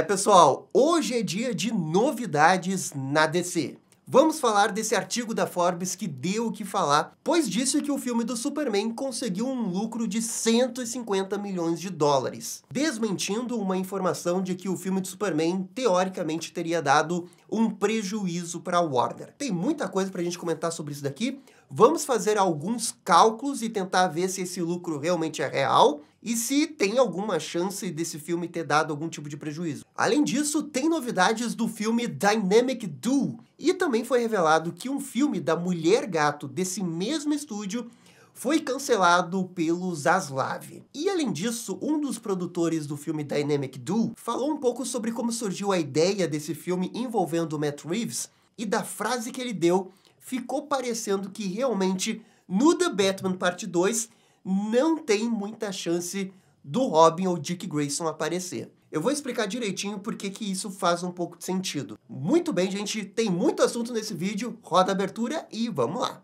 Pessoal, hoje é dia de novidades na DC. Vamos falar desse artigo da Forbes que deu o que falar, pois disse que o filme do Superman conseguiu um lucro de 150 milhões de dólares, desmentindo uma informação de que o filme do Superman teoricamente teria dado um prejuízo para a Warner. Tem muita coisa para a gente comentar sobre isso daqui. Vamos fazer alguns cálculos e tentar ver se esse lucro realmente é real e se tem alguma chance desse filme ter dado algum tipo de prejuízo. Além disso, tem novidades do filme Dynamic Duo, e também foi revelado que um filme da Mulher Gato desse mesmo estúdio foi cancelado pelo Zaslav. E além disso, um dos produtores do filme Dynamic Duo falou um pouco sobre como surgiu a ideia desse filme envolvendo o Matt Reeves, e da frase que ele deu, ficou parecendo que realmente no The Batman Parte 2 não tem muita chance do Robin ou Dick Grayson aparecer. Eu vou explicar direitinho por que isso faz um pouco de sentido. Muito bem, gente, tem muito assunto nesse vídeo, roda a abertura e vamos lá!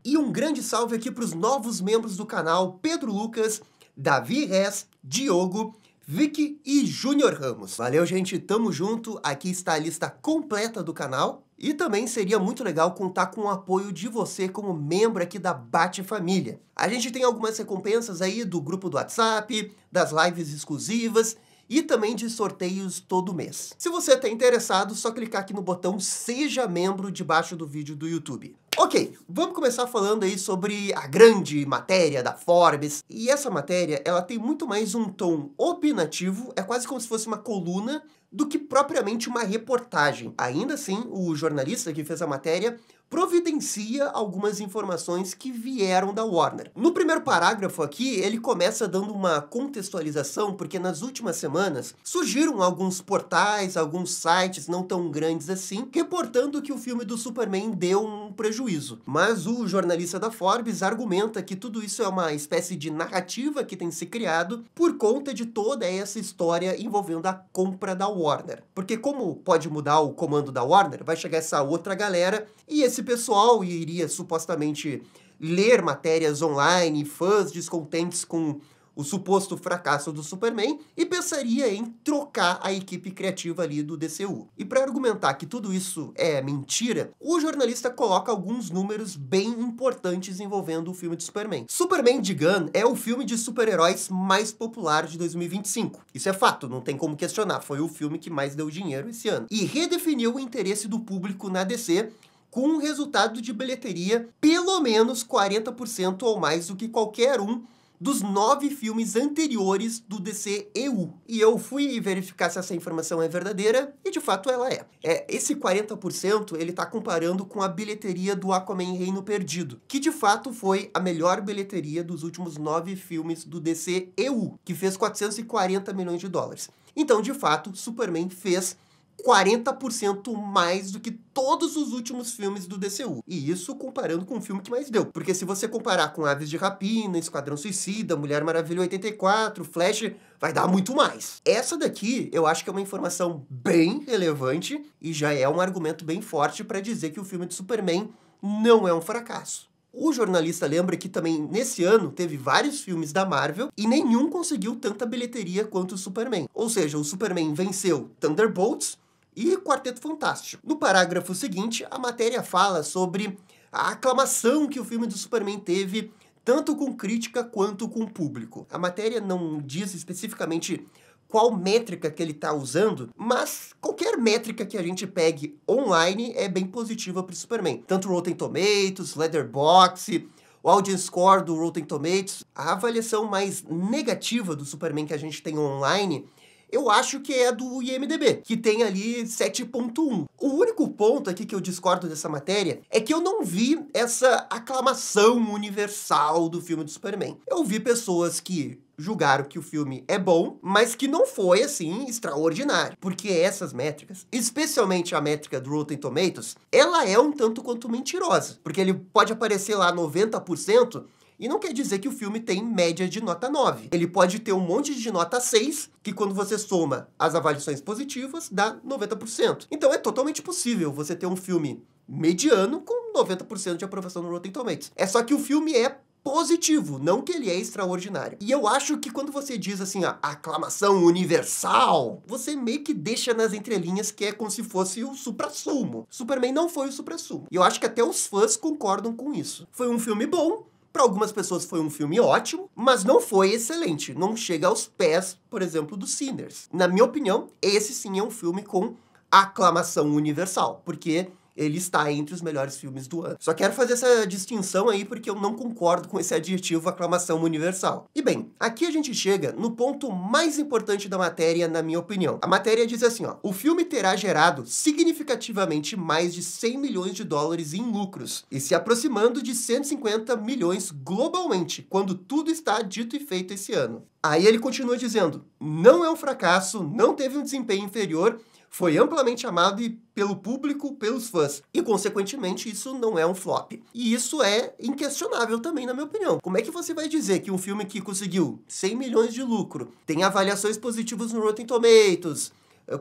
E um grande salve aqui para os novos membros do canal, Pedro Lucas, Davi Rez, Diogo, Vicky e Júnior Ramos. Valeu, gente, tamo junto, aqui está a lista completa do canal. E também seria muito legal contar com o apoio de você como membro aqui da Bate-Família. A gente tem algumas recompensas aí do grupo do WhatsApp, das lives exclusivas e também de sorteios todo mês. Se você está interessado, só clicar aqui no botão Seja Membro debaixo do vídeo do YouTube. Ok, vamos começar falando aí sobre a grande matéria da Forbes. E essa matéria, ela tem muito mais um tom opinativo, é quase como se fosse uma coluna, do que propriamente uma reportagem. Ainda assim, o jornalista que fez a matéria providencia algumas informações que vieram da Warner. No primeiro parágrafo aqui, ele começa dando uma contextualização, porque nas últimas semanas surgiram alguns portais, alguns sites não tão grandes assim, reportando que o filme do Superman deu um prejuízo. Mas o jornalista da Forbes argumenta que tudo isso é uma espécie de narrativa que tem se criado por conta de toda essa história envolvendo a compra da Warner. Porque como pode mudar o comando da Warner, vai chegar essa outra galera e esse pessoal iria supostamente ler matérias online, fãs descontentes com o suposto fracasso do Superman, e pensaria em trocar a equipe criativa ali do DCU. E para argumentar que tudo isso é mentira, o jornalista coloca alguns números bem importantes envolvendo o filme de Superman. Superman de Gunn é o filme de super-heróis mais popular de 2025. Isso é fato, não tem como questionar, foi o filme que mais deu dinheiro esse ano. E redefiniu o interesse do público na DC, com um resultado de bilheteria pelo menos 40% ou mais do que qualquer um dos 9 filmes anteriores do DCEU. E eu fui verificar se essa informação é verdadeira, e de fato ela é. Esse 40% ele tá comparando com a bilheteria do Aquaman Reino Perdido, que de fato foi a melhor bilheteria dos últimos 9 filmes do DCEU, que fez 440 milhões de dólares. Então, de fato, Superman fez 40% mais do que todos os últimos filmes do DCU. E isso comparando com o filme que mais deu. Porque se você comparar com Aves de Rapina, Esquadrão Suicida, Mulher Maravilha 84, Flash, vai dar muito mais. Essa daqui, eu acho que é uma informação bem relevante e já é um argumento bem forte para dizer que o filme de Superman não é um fracasso. O jornalista lembra que também, nesse ano, teve vários filmes da Marvel e nenhum conseguiu tanta bilheteria quanto o Superman. Ou seja, o Superman venceu Thunderbolts e Quarteto Fantástico. No parágrafo seguinte, a matéria fala sobre a aclamação que o filme do Superman teve, tanto com crítica quanto com público. A matéria não diz especificamente qual métrica que ele está usando, mas qualquer métrica que a gente pegue online é bem positiva para o Superman. Tanto Rotten Tomatoes, Letterboxd, o Audience Score do Rotten Tomatoes. A avaliação mais negativa do Superman que a gente tem online, eu acho que é a do IMDb, que tem ali 7.1. O único ponto aqui que eu discordo dessa matéria é que eu não vi essa aclamação universal do filme do Superman. Eu vi pessoas que julgaram que o filme é bom, mas que não foi, assim, extraordinário. Porque essas métricas, especialmente a métrica do Rotten Tomatoes, ela é um tanto quanto mentirosa. Porque ele pode aparecer lá 90%, E não quer dizer que o filme tem média de nota 9. Ele pode ter um monte de nota 6, que quando você soma as avaliações positivas, dá 90%. Então é totalmente possível você ter um filme mediano com 90% de aprovação no Rotten Tomatoes. É só que o filme é positivo, não que ele é extraordinário. E eu acho que quando você diz assim, a aclamação universal, você meio que deixa nas entrelinhas que é como se fosse o suprassumo. Superman não foi o suprassumo. E eu acho que até os fãs concordam com isso. Foi um filme bom, para algumas pessoas foi um filme ótimo, mas não foi excelente. Não chega aos pés, por exemplo, do Sinners. Na minha opinião, esse sim é um filme com aclamação universal, porque ele está entre os melhores filmes do ano. Só quero fazer essa distinção aí porque eu não concordo com esse adjetivo aclamação universal. E bem, aqui a gente chega no ponto mais importante da matéria, na minha opinião. A matéria diz assim, ó, o filme terá gerado significativamente mais de 100 milhões de dólares em lucros e se aproximando de 150 milhões globalmente, quando tudo está dito e feito esse ano. Aí ele continua dizendo, não é um fracasso, não teve um desempenho inferior, foi amplamente amado pelo público, pelos fãs. E, consequentemente, isso não é um flop. E isso é inquestionável também, na minha opinião. Como é que você vai dizer que um filme que conseguiu 100 milhões de lucro, tem avaliações positivas no Rotten Tomatoes,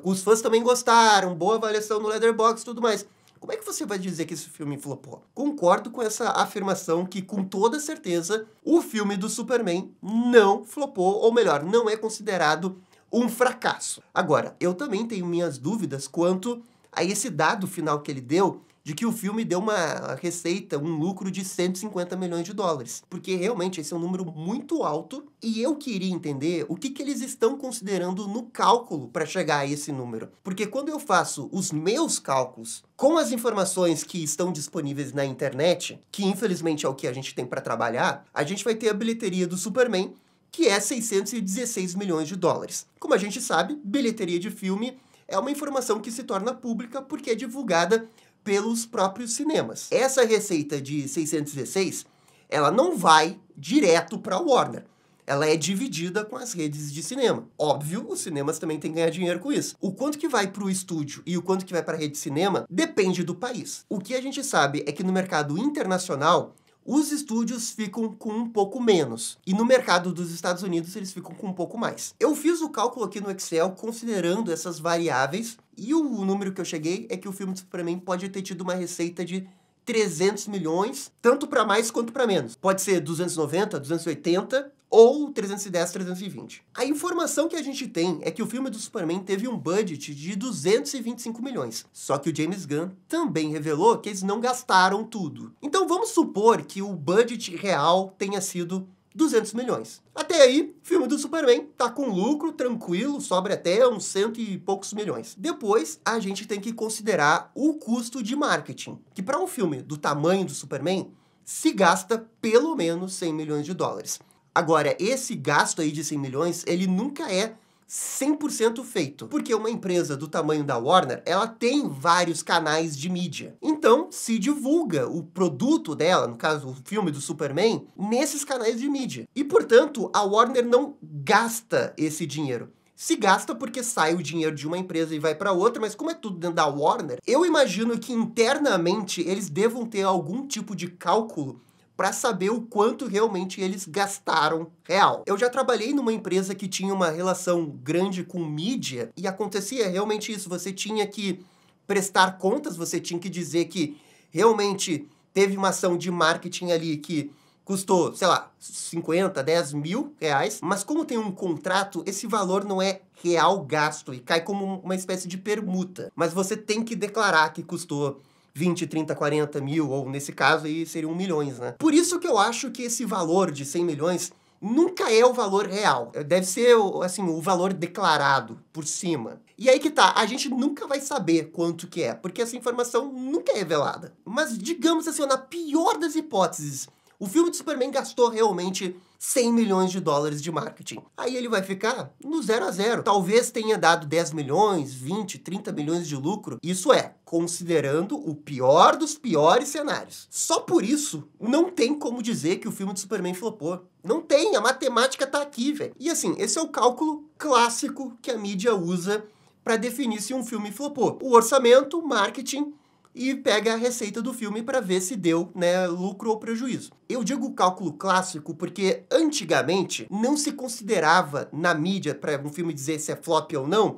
os fãs também gostaram, boa avaliação no Letterboxd e tudo mais, como é que você vai dizer que esse filme flopou? Concordo com essa afirmação que, com toda certeza, o filme do Superman não flopou, ou melhor, não é considerado um fracasso. Agora, eu também tenho minhas dúvidas quanto a esse dado final que ele deu, de que o filme deu uma receita, um lucro de 150 milhões de dólares. Porque realmente esse é um número muito alto e eu queria entender o que eles estão considerando no cálculo para chegar a esse número. Porque quando eu faço os meus cálculos com as informações que estão disponíveis na internet, que infelizmente é o que a gente tem para trabalhar, a gente vai ter a bilheteria do Superman, que é 616 milhões de dólares. Como a gente sabe, bilheteria de filme é uma informação que se torna pública porque é divulgada pelos próprios cinemas. Essa receita de 616, ela não vai direto para a Warner. Ela é dividida com as redes de cinema. Óbvio, os cinemas também têm que ganhar dinheiro com isso. O quanto que vai para o estúdio e o quanto que vai para a rede de cinema depende do país. O que a gente sabe é que no mercado internacional, os estúdios ficam com um pouco menos. E no mercado dos Estados Unidos, eles ficam com um pouco mais. Eu fiz o cálculo aqui no Excel considerando essas variáveis. E o número que eu cheguei é que o filme de Superman pode ter tido uma receita de 300 milhões, tanto para mais quanto para menos. Pode ser 290, 280 ou 310, 320. A informação que a gente tem é que o filme do Superman teve um budget de 225 milhões. Só que o James Gunn também revelou que eles não gastaram tudo. Então vamos supor que o budget real tenha sido 200 milhões. Até aí, o filme do Superman tá com lucro, tranquilo, sobra até uns 100 e poucos milhões. Depois, a gente tem que considerar o custo de marketing, que para um filme do tamanho do Superman, se gasta pelo menos 100 milhões de dólares. Agora, esse gasto aí de 100 milhões, ele nunca é 100% feito, porque uma empresa do tamanho da Warner, ela tem vários canais de mídia. Então, se divulga o produto dela, no caso, o filme do Superman, nesses canais de mídia. E, portanto, a Warner não gasta esse dinheiro. Se gasta porque sai o dinheiro de uma empresa e vai para outra, mas como é tudo dentro da Warner, eu imagino que internamente eles devam ter algum tipo de cálculo para saber o quanto realmente eles gastaram real. Eu já trabalhei numa empresa que tinha uma relação grande com mídia e acontecia realmente isso. Você tinha que prestar contas, você tinha que dizer que realmente teve uma ação de marketing ali que custou, sei lá, 50, 10 mil reais, mas como tem um contrato, esse valor não é real gasto e cai como uma espécie de permuta. Mas você tem que declarar que custou 20, 30, 40 mil, ou nesse caso aí seriam milhões, né? Por isso que eu acho que esse valor de 100 milhões nunca é o valor real. Deve ser, assim, o valor declarado por cima. E aí que tá, a gente nunca vai saber quanto que é, porque essa informação nunca é revelada. Mas digamos assim, na pior das hipóteses, o filme de Superman gastou realmente 100 milhões de dólares de marketing. Aí ele vai ficar no 0 a 0. Talvez tenha dado 10 milhões, 20, 30 milhões de lucro. Isso é, considerando o pior dos piores cenários. Só por isso, não tem como dizer que o filme de Superman flopou. Não tem, a matemática tá aqui, velho. E assim, esse é o cálculo clássico que a mídia usa para definir se um filme flopou. O orçamento, marketing, e pega a receita do filme para ver se deu, né, lucro ou prejuízo. Eu digo cálculo clássico porque antigamente não se considerava na mídia, para um filme dizer se é flop ou não,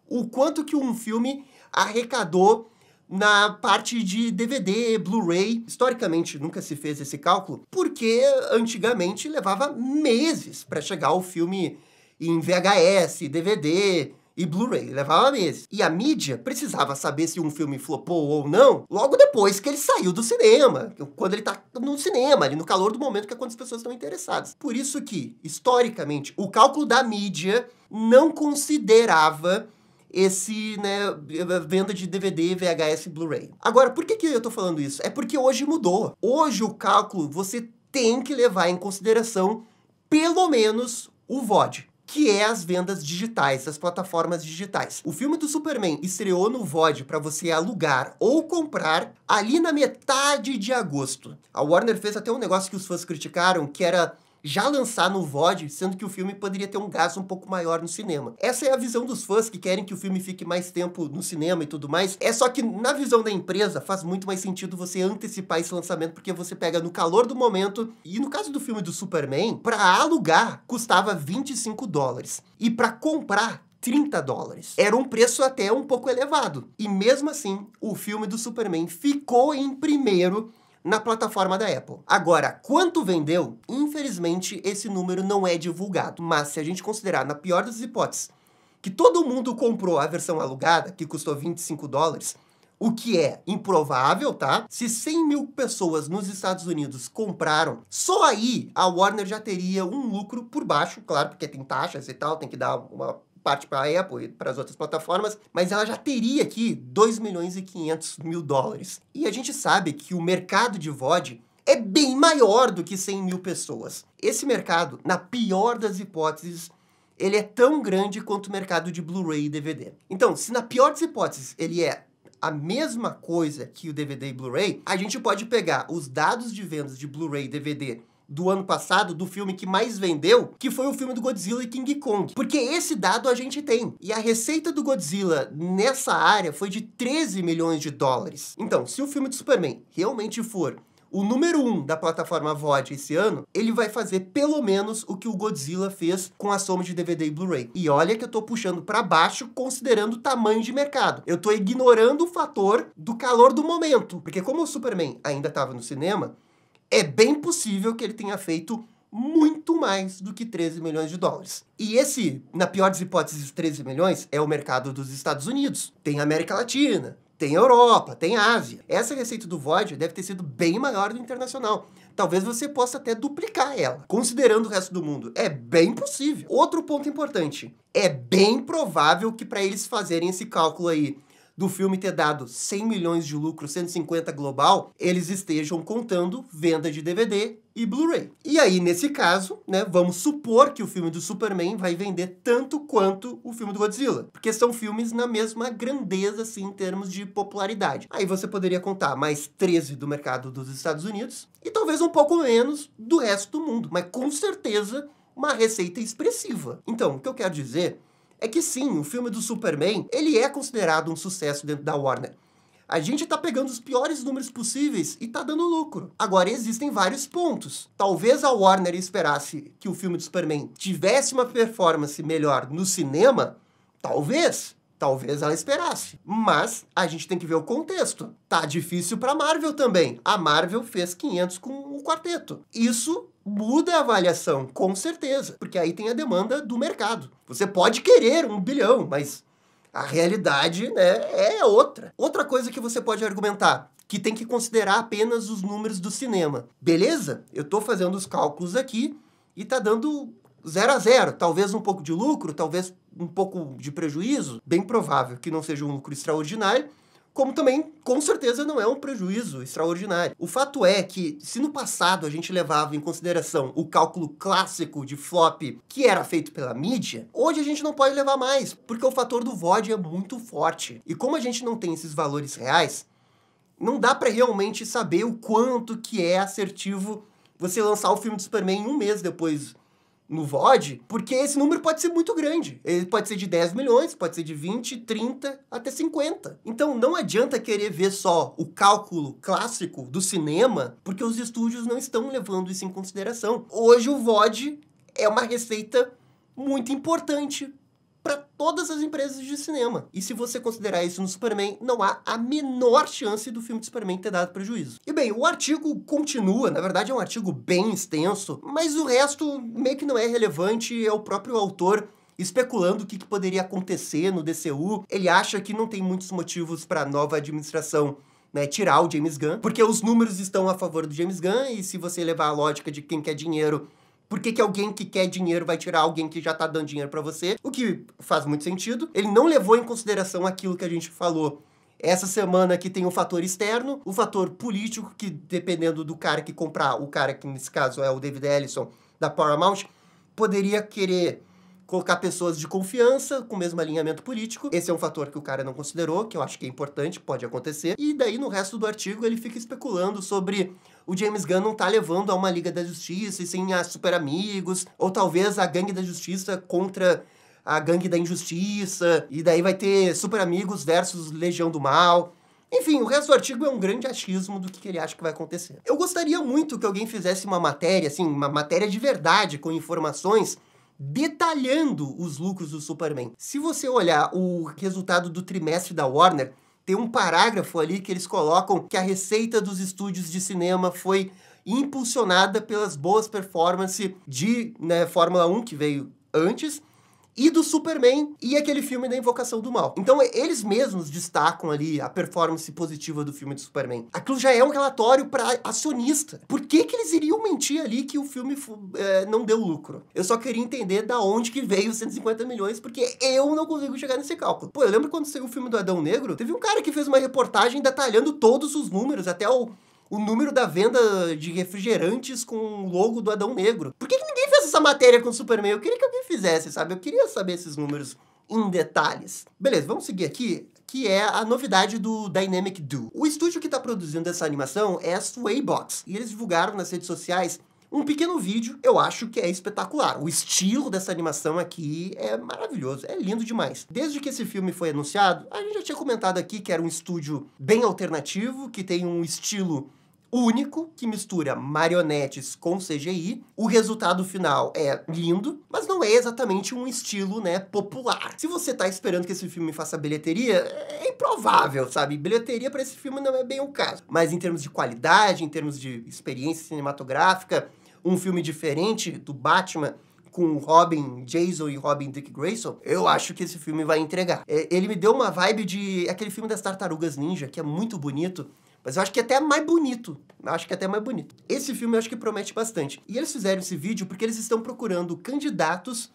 o quanto que um filme arrecadou na parte de DVD, Blu-ray. Historicamente nunca se fez esse cálculo, porque antigamente levava meses para chegar o filme em VHS, DVD e Blu-ray, levava meses. E a mídia precisava saber se um filme flopou ou não logo depois que ele saiu do cinema, quando ele tá no cinema, ali no calor do momento, que é quando as pessoas estão interessadas. Por isso que, historicamente, o cálculo da mídia não considerava esse, né, venda de DVD, VHS e Blu-ray. Agora, por que eu tô falando isso? É porque hoje mudou. Hoje o cálculo você tem que levar em consideração pelo menos o VOD, que é as vendas digitais, as plataformas digitais. O filme do Superman estreou no VOD para você alugar ou comprar ali na metade de agosto. A Warner fez até um negócio que os fãs criticaram, que era já lançar no VOD, sendo que o filme poderia ter um gasto um pouco maior no cinema. Essa é a visão dos fãs que querem que o filme fique mais tempo no cinema e tudo mais. É só que na visão da empresa faz muito mais sentido você antecipar esse lançamento, porque você pega no calor do momento. E no caso do filme do Superman, para alugar custava $25 e para comprar $30. Era um preço até um pouco elevado. E mesmo assim, o filme do Superman ficou em primeiro na plataforma da Apple. Agora, quanto vendeu? Infelizmente, esse número não é divulgado. Mas se a gente considerar, na pior das hipóteses, que todo mundo comprou a versão alugada, que custou $25, o que é improvável, tá? Se 100 mil pessoas nos Estados Unidos compraram, só aí a Warner já teria um lucro por baixo, claro, porque tem taxas e tal, tem que dar uma parte para a Apple e para as outras plataformas, mas ela já teria aqui $2.500.000. E a gente sabe que o mercado de VOD é bem maior do que 100 mil pessoas. Esse mercado, na pior das hipóteses, ele é tão grande quanto o mercado de Blu-ray e DVD. Então, se na pior das hipóteses ele é a mesma coisa que o DVD e Blu-ray, a gente pode pegar os dados de vendas de Blu-ray e DVD do ano passado, do filme que mais vendeu, que foi o filme do Godzilla e King Kong. Porque esse dado a gente tem. E a receita do Godzilla nessa área foi de $13 milhões. Então, se o filme do Superman realmente for o número 1 da plataforma VOD esse ano, ele vai fazer pelo menos o que o Godzilla fez com a soma de DVD e Blu-ray. E olha que eu tô puxando para baixo considerando o tamanho de mercado. Eu tô ignorando o fator do calor do momento. Porque como o Superman ainda estava no cinema, é bem possível que ele tenha feito muito mais do que $13 milhões. E esse, na pior das hipóteses, 13 milhões, é o mercado dos Estados Unidos. Tem América Latina, tem Europa, tem Ásia. Essa receita do VOD deve ter sido bem maior do internacional. Talvez você possa até duplicar ela, considerando o resto do mundo. É bem possível. Outro ponto importante, é bem provável que para eles fazerem esse cálculo aí, do filme ter dado 100 milhões de lucro, 150 global, eles estejam contando venda de DVD e Blu-ray. E aí, nesse caso, né, vamos supor que o filme do Superman vai vender tanto quanto o filme do Godzilla, porque são filmes na mesma grandeza, assim, em termos de popularidade. Aí você poderia contar mais 13 do mercado dos Estados Unidos e talvez um pouco menos do resto do mundo, mas com certeza uma receita expressiva. Então, o que eu quero dizer é que sim, o filme do Superman, ele é considerado um sucesso dentro da Warner. A gente tá pegando os piores números possíveis e tá dando lucro. Agora, existem vários pontos. Talvez a Warner esperasse que o filme do Superman tivesse uma performance melhor no cinema. Talvez ela esperasse. Mas a gente tem que ver o contexto. Tá difícil pra Marvel também. A Marvel fez 500 com o Quarteto. Isso muda a avaliação, com certeza. Porque aí tem a demanda do mercado. Você pode querer 1 bilhão, mas a realidade, né, é outra. Outra coisa que você pode argumentar, que tem que considerar apenas os números do cinema. Beleza? Eu tô fazendo os cálculos aqui e tá dando 0 a 0. Talvez um pouco de lucro, talvez um pouco de prejuízo. Bem provável que não seja um lucro extraordinário, como também, com certeza, não é um prejuízo extraordinário. O fato é que, se no passado a gente levava em consideração o cálculo clássico de flop que era feito pela mídia, hoje a gente não pode levar mais, porque o fator do VOD é muito forte. E como a gente não tem esses valores reais, não dá para realmente saber o quanto que é assertivo você lançar o filme do Superman 1 mês depois no VOD, porque esse número pode ser muito grande. Ele pode ser de 10 milhões, pode ser de 20, 30, até 50. Então não adianta querer ver só o cálculo clássico do cinema, porque os estúdios não estão levando isso em consideração. Hoje o VOD é uma receita muito importante para todas as empresas de cinema. E se você considerar isso no Superman, não há a menor chance do filme de Superman ter dado prejuízo. E bem, o artigo continua, na verdade é um artigo bem extenso, mas o resto meio que não é relevante, é o próprio autor especulando o que poderia acontecer no DCU. Ele acha que não tem muitos motivos para a nova administração, né, tirar o James Gunn, porque os números estão a favor do James Gunn, e se você levar a lógica de quem quer dinheiro, por que alguém que quer dinheiro vai tirar alguém que já tá dando dinheiro pra você? O que faz muito sentido. Ele não levou em consideração aquilo que a gente falou essa semana, que tem o fator externo, o fator político, que dependendo do cara que comprar, o cara que nesse caso é o David Ellison, da Paramount, poderia querer colocar pessoas de confiança com o mesmo alinhamento político. Esse é um fator que o cara não considerou, que eu acho que é importante, pode acontecer. E daí, no resto do artigo, ele fica especulando sobre o James Gunn não tá levando a uma Liga da Justiça e sim a Super Amigos, ou talvez a Gangue da Justiça contra a Gangue da Injustiça, e daí vai ter Super Amigos versus Legião do Mal. Enfim, o resto do artigo é um grande achismo do que ele acha que vai acontecer. Eu gostaria muito que alguém fizesse uma matéria, assim, uma matéria de verdade, com informações detalhando os lucros do Superman. Se você olhar o resultado do trimestre da Warner, tem um parágrafo ali que eles colocam que a receita dos estúdios de cinema foi impulsionada pelas boas performances de, né, Fórmula 1, que veio antes, e do Superman e aquele filme da Invocação do Mal. Então, eles mesmos destacam ali a performance positiva do filme de Superman. Aquilo já é um relatório para acionista. Por que eles iriam mentir ali que o filme não deu lucro? Eu só queria entender da onde que veio os 150 milhões, porque eu não consigo chegar nesse cálculo. Pô, eu lembro quando saiu o filme do Adão Negro, teve um cara que fez uma reportagem detalhando todos os números, até o número da venda de refrigerantes com o logo do Adão Negro. Por que ninguém fez essa matéria com o Superman? Eu queria que alguém fizesse, sabe? Eu queria saber esses números em detalhes. Beleza, vamos seguir aqui, que é a novidade do Dynamic Duo. O estúdio que está produzindo essa animação é a Swaybox, e eles divulgaram nas redes sociais um pequeno vídeo. Eu acho que é espetacular. O estilo dessa animação aqui é maravilhoso, é lindo demais. Desde que esse filme foi anunciado, a gente já tinha comentado aqui que era um estúdio bem alternativo, que tem um estilo único, que mistura marionetes com CGI. O resultado final é lindo, mas não é exatamente um estilo, né, popular. Se você tá esperando que esse filme faça bilheteria, é improvável, sabe? Bilheteria para esse filme não é bem o caso. Mas em termos de qualidade, em termos de experiência cinematográfica, um filme diferente do Batman, com Robin Jason e Robin Dick Grayson, eu acho que esse filme vai entregar. Ele me deu uma vibe de aquele filme das Tartarugas Ninja, que é muito bonito, mas eu acho que é até mais bonito. Esse filme eu acho que promete bastante. E eles fizeram esse vídeo porque eles estão procurando candidatos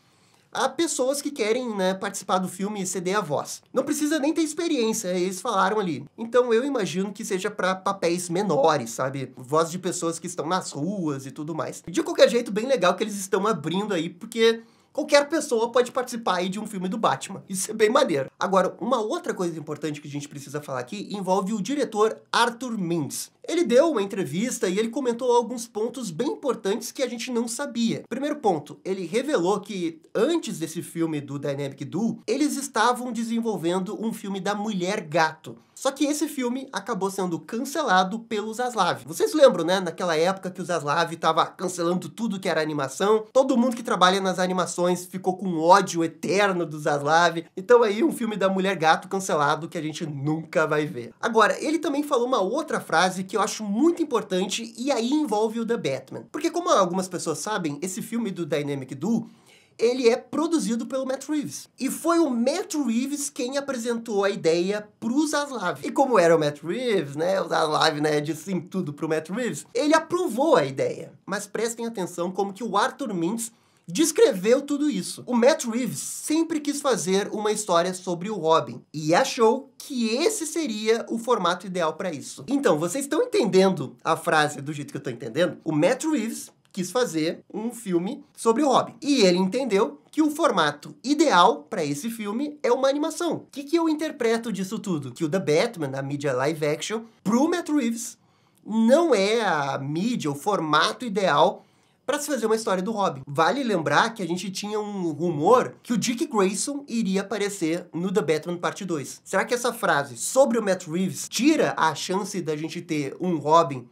a pessoas que querem, né, participar do filme e ceder a voz. Não precisa nem ter experiência, eles falaram ali. Então eu imagino que seja para papéis menores, sabe? Voz de pessoas que estão nas ruas e tudo mais. De qualquer jeito, bem legal que eles estão abrindo aí, porque qualquer pessoa pode participar aí de um filme do Batman. Isso é bem maneiro. Agora, uma outra coisa importante que a gente precisa falar aqui envolve o diretor Arthur Mintz. Ele deu uma entrevista e ele comentou alguns pontos bem importantes que a gente não sabia. Primeiro ponto, ele revelou que antes desse filme do Dynamic Duo, eles estavam desenvolvendo um filme da Mulher Gato. Só que esse filme acabou sendo cancelado pelo Zaslav. Vocês lembram, né? Naquela época que o Zaslav estava cancelando tudo que era animação. Todo mundo que trabalha nas animações ficou com ódio eterno do Zaslav. Então aí um filme da Mulher Gato cancelado que a gente nunca vai ver. Agora, ele também falou uma outra frase que eu acho muito importante, e aí envolve o The Batman. Porque como algumas pessoas sabem, esse filme do Dynamic Duo, ele é produzido pelo Matt Reeves. E foi o Matt Reeves quem apresentou a ideia pro Zaslav. E como era o Matt Reeves, né, o Zaslav, né, disse sim tudo pro Matt Reeves, ele aprovou a ideia. Mas prestem atenção como que o Arthur Mintz descreveu tudo isso. O Matt Reeves sempre quis fazer uma história sobre o Robin e achou que esse seria o formato ideal para isso. Então, vocês estão entendendo a frase do jeito que eu tô entendendo? O Matt Reeves quis fazer um filme sobre o Robin. E ele entendeu que o formato ideal para esse filme é uma animação. O que eu interpreto disso tudo? Que o The Batman, a mídia live action, pro Matt Reeves, não é a mídia, o formato ideal para se fazer uma história do Robin. Vale lembrar que a gente tinha um rumor que o Dick Grayson iria aparecer no The Batman Parte 2. Será que essa frase sobre o Matt Reeves tira a chance da gente ter um Robin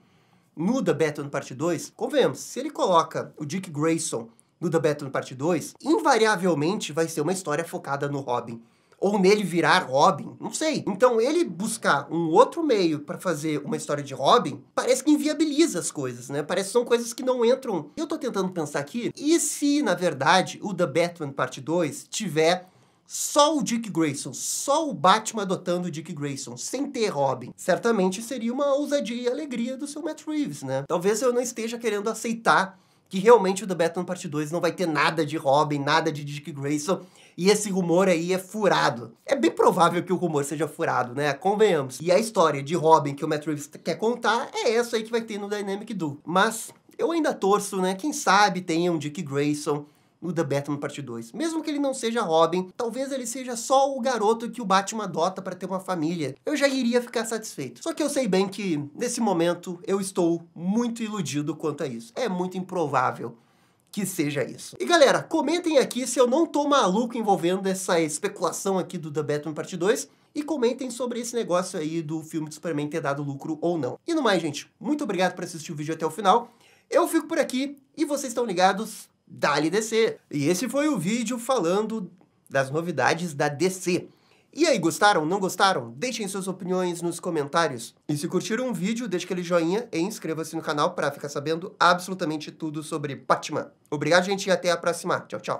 no The Batman Parte 2? Convenhamos, se ele coloca o Dick Grayson no The Batman Parte 2, invariavelmente vai ser uma história focada no Robin. Ou nele virar Robin, não sei. Então ele buscar um outro meio para fazer uma história de Robin, parece que inviabiliza as coisas, né? Parece que são coisas que não entram. Eu tô tentando pensar aqui, e se, na verdade, o The Batman Parte 2 tiver só o Dick Grayson, só o Batman adotando o Dick Grayson, sem ter Robin? Certamente seria uma ousadia e alegria do seu Matt Reeves, né? Talvez eu não esteja querendo aceitar que realmente o The Batman Parte 2 não vai ter nada de Robin, nada de Dick Grayson, e esse rumor aí é furado. É bem provável que o rumor seja furado, né? Convenhamos. E a história de Robin que o Matt Reeves quer contar é essa aí que vai ter no Dynamic Duo. Mas eu ainda torço, né? Quem sabe tenha um Dick Grayson no The Batman Parte 2. Mesmo que ele não seja Robin, talvez ele seja só o garoto que o Batman adota para ter uma família. Eu já iria ficar satisfeito. Só que eu sei bem que, nesse momento, eu estou muito iludido quanto a isso. É muito improvável que seja isso. E galera, comentem aqui se eu não tô maluco envolvendo essa especulação aqui do The Batman Parte 2, e comentem sobre esse negócio aí do filme do Superman ter dado lucro ou não. E no mais, gente, muito obrigado por assistir o vídeo até o final. Eu fico por aqui e vocês estão ligados, dale DC. E esse foi o vídeo falando das novidades da DC. E aí, gostaram? Não gostaram? Deixem suas opiniões nos comentários. E se curtiram o vídeo, deixe aquele joinha e inscreva-se no canal para ficar sabendo absolutamente tudo sobre Batman. Obrigado, gente, e até a próxima. Tchau, tchau.